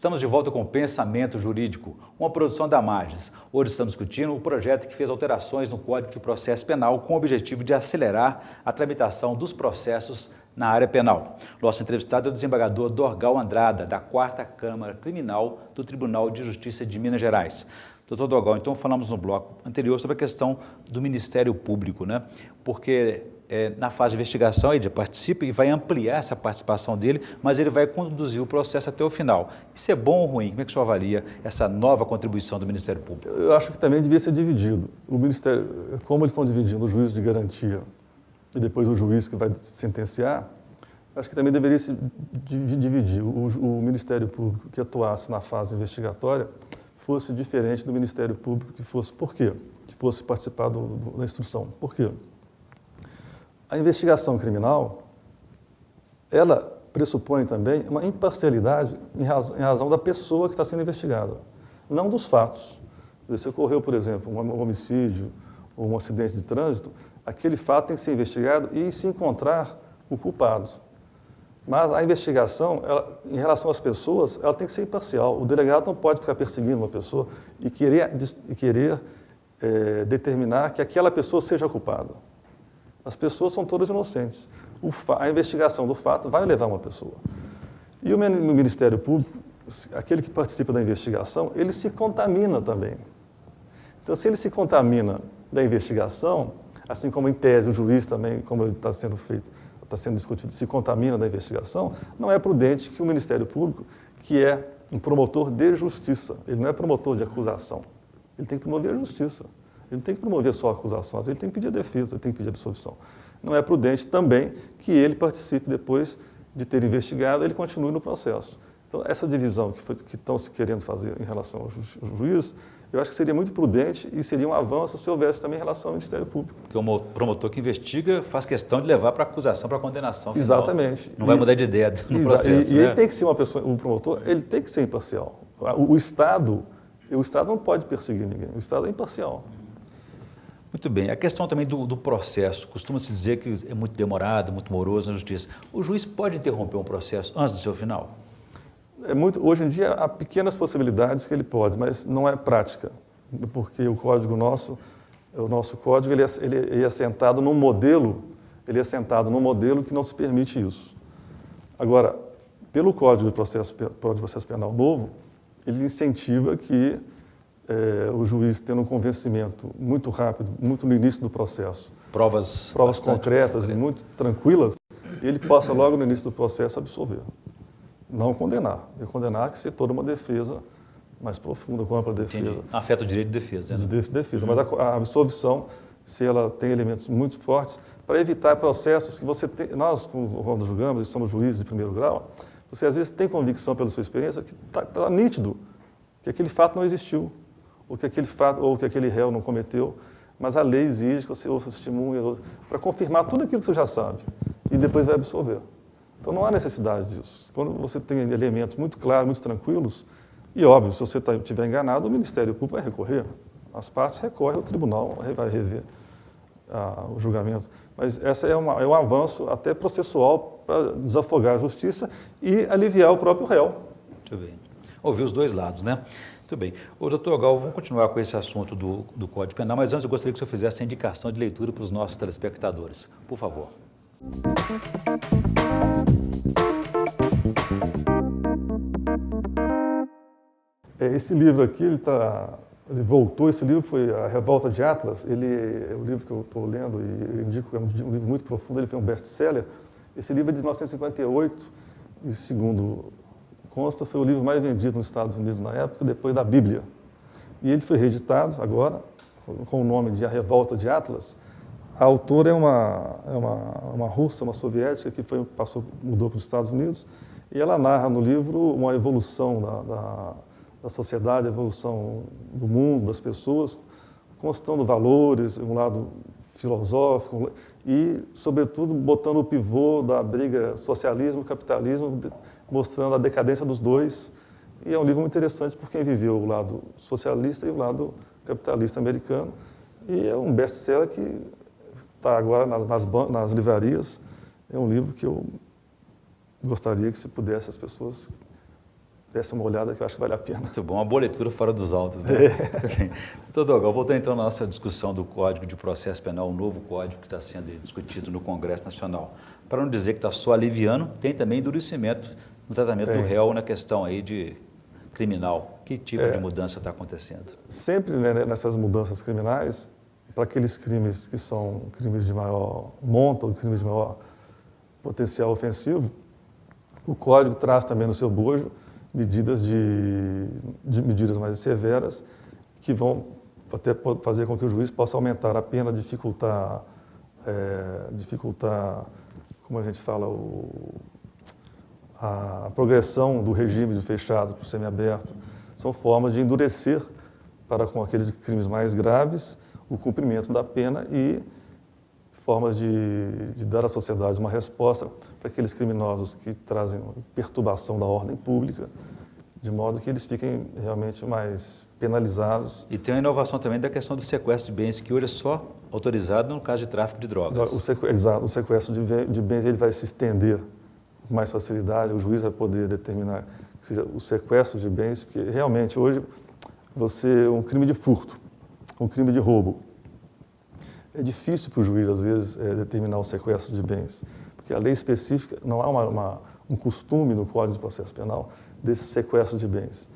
Estamos de volta com Pensamento Jurídico, uma produção da Magis. Hoje estamos discutindo o projeto que fez alterações no Código de Processo Penal com o objetivo de acelerar a tramitação dos processos na área penal. Nosso entrevistado é o desembargador Dorgal Andrada, da 4ª Câmara Criminal do Tribunal de Justiça de Minas Gerais. Doutor Dorgal, então falamos no bloco anterior sobre a questão do Ministério Público, né? Porque na fase de investigação ele participa e vai ampliar essa participação dele, mas ele vai conduzir o processo até o final. Isso é bom ou ruim? Como é que o senhor avalia essa nova contribuição do Ministério Público? Eu acho que também devia ser dividido. O Ministério, como eles estão dividindo o juiz de garantia e depois o juiz que vai sentenciar, acho que também deveria se dividir. O Ministério Público que atuasse na fase investigatória fosse diferente do Ministério Público que fosse, por quê? Que fosse participar da instrução. Por quê? A investigação criminal, ela pressupõe também uma imparcialidade em razão da pessoa que está sendo investigada, não dos fatos. Se ocorreu, por exemplo, um homicídio ou um acidente de trânsito, aquele fato tem que ser investigado e se encontrar o culpado. Mas a investigação, em relação às pessoas, ela tem que ser imparcial. O delegado não pode ficar perseguindo uma pessoa e querer determinar que aquela pessoa seja culpada. As pessoas são todas inocentes. A investigação do fato vai levar uma pessoa. E o Ministério Público, aquele que participa da investigação, ele se contamina também. Então, se ele se contamina da investigação, assim como em tese o juiz também, como está sendo feito, está sendo discutido, se contamina da investigação, não é prudente que o Ministério Público, que é um promotor de justiça, ele não é promotor de acusação, ele tem que promover a justiça. Ele não tem que promover só a acusação, ele tem que pedir a defesa, ele tem que pedir a absolvição. Não é prudente também que ele participe depois de ter investigado, ele continue no processo. Então, essa divisão que estão se querendo fazer em relação ao juiz, eu acho que seria muito prudente e seria um avanço se houvesse também em relação ao Ministério Público. Porque o promotor que investiga faz questão de levar para a acusação, para a condenação final. Exatamente. Não vai mudar de ideia no processo. E ele tem que ser uma pessoa, um promotor, ele tem que ser imparcial. O Estado não pode perseguir ninguém, o Estado é imparcial. Muito bem. A questão também do processo. Costuma-se dizer que é muito demorado, muito moroso na justiça. O juiz pode interromper um processo antes do seu final? Hoje em dia, há pequenas possibilidades que ele pode, mas não é prática, porque o nosso código, ele é assentado num modelo que não se permite isso. Agora, pelo Código de Processo Penal novo, ele incentiva que o juiz, tendo um convencimento muito rápido, muito no início do processo, provas concretas e muito tranquilas, ele possa logo no início do processo absolver. Não condenar. E condenar que ser toda uma defesa mais profunda, com ampla defesa. Entendi. Afeta o direito de defesa. Né? De defesa. Mas a absolvição, se ela tem elementos muito fortes, para evitar processos que você tem. Nós, quando julgamos, e somos juízes de primeiro grau, você às vezes tem convicção pela sua experiência que está nítido que aquele fato não existiu, ou que aquele réu não cometeu, mas a lei exige que você ouça testemunha para confirmar tudo aquilo que você já sabe e depois vai absolver. Então não há necessidade disso. Quando você tem elementos muito claros, muito tranquilos, e óbvio, se você estiver enganado, o Ministério Público vai recorrer. As partes recorrem ao tribunal, vai rever o julgamento. Mas esse é um avanço até processual para desafogar a justiça e aliviar o próprio réu. Muito bem. Ouvir os dois lados, né? Muito bem. Ô, doutor Gal, vamos continuar com esse assunto do Código Penal, mas antes eu gostaria que o senhor fizesse a indicação de leitura para os nossos telespectadores. Por favor. Esse livro aqui, ele voltou, esse livro foi A Revolta de Atlas, ele é o livro que eu estou lendo e eu indico, é um livro muito profundo, ele foi um best-seller. Esse livro é de 1958 e, segundo consta, foi o livro mais vendido nos Estados Unidos na época, depois da Bíblia. E ele foi reeditado agora, com o nome de A Revolta de Atlas. A autora é uma russa, uma soviética, que mudou para os Estados Unidos, e ela narra no livro uma evolução da sociedade, a evolução do mundo, das pessoas, constando valores, um lado filosófico e, sobretudo, botando o pivô da briga socialismo-capitalismo, mostrando a decadência dos dois. E é um livro muito interessante por quem viveu o lado socialista e o lado capitalista americano. E é um best-seller que está agora nas livrarias. É um livro que eu gostaria que, se pudesse, as pessoas desse uma olhada que eu acho que vale a pena. Muito bom, uma boa leitura fora dos autos, né? Doutor Dogal, voltando então à nossa discussão do Código de Processo Penal, o novo código que está sendo discutido no Congresso Nacional. Para não dizer que está só aliviando, tem também endurecimento no tratamento do réu na questão aí de criminal. Que tipo de mudança está acontecendo? Sempre, né, nessas mudanças criminais, para aqueles crimes que são crimes de maior monta, ou crimes de maior potencial ofensivo, o Código traz também no seu bojo medidas medidas mais severas que vão até fazer com que o juiz possa aumentar a pena, dificultar, como a gente fala, a progressão do regime de fechado para o semiaberto. São formas de endurecer para com aqueles crimes mais graves o cumprimento da pena e formas de dar à sociedade uma resposta para aqueles criminosos que trazem perturbação da ordem pública, de modo que eles fiquem realmente mais penalizados. E tem a inovação também da questão do sequestro de bens, que hoje é só autorizado no caso de tráfico de drogas. Exato, o sequestro de bens ele vai se estender com mais facilidade, o juiz vai poder determinar que seja o sequestro de bens, porque realmente hoje um crime de furto, um crime de roubo, é difícil para o juiz, às vezes, determinar o sequestro de bens, porque a lei específica, não há um costume no Código de Processo Penal desse sequestro de bens.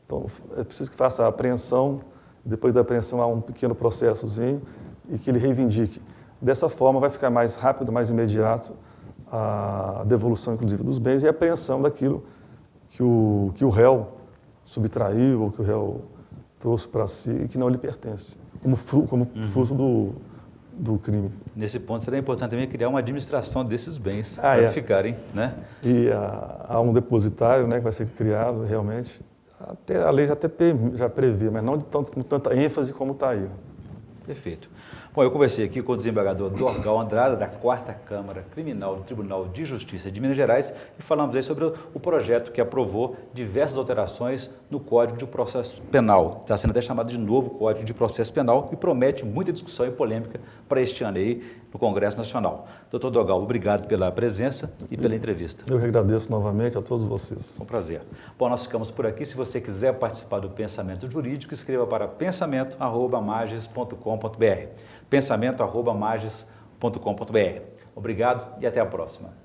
Então, é preciso que faça a apreensão, depois da apreensão há um pequeno processozinho e que ele reivindique. Dessa forma, vai ficar mais rápido, mais imediato a devolução, inclusive, dos bens e a apreensão daquilo que o réu subtraiu ou que o réu trouxe para si e que não lhe pertence, como fruto do crime. Nesse ponto, seria importante também criar uma administração desses bens para ficarem, né? E há um depositário, né, que vai ser criado realmente. Até, a lei já prevê, mas não com tanta ênfase como está aí. Perfeito. Bom, eu conversei aqui com o desembargador Dorgal Andrada, da 4ª Câmara Criminal do Tribunal de Justiça de Minas Gerais, e falamos aí sobre o projeto que aprovou diversas alterações no Código de Processo Penal. Está sendo até chamado de novo Código de Processo Penal e promete muita discussão e polêmica para este ano aí no Congresso Nacional. Doutor Dorgal, obrigado pela presença e pela entrevista. Eu que agradeço novamente a todos vocês. Um prazer. Bom, nós ficamos por aqui. Se você quiser participar do Pensamento Jurídico, escreva para pensamento@mages.com.br. pensamento@mages.com.br. Obrigado e até a próxima.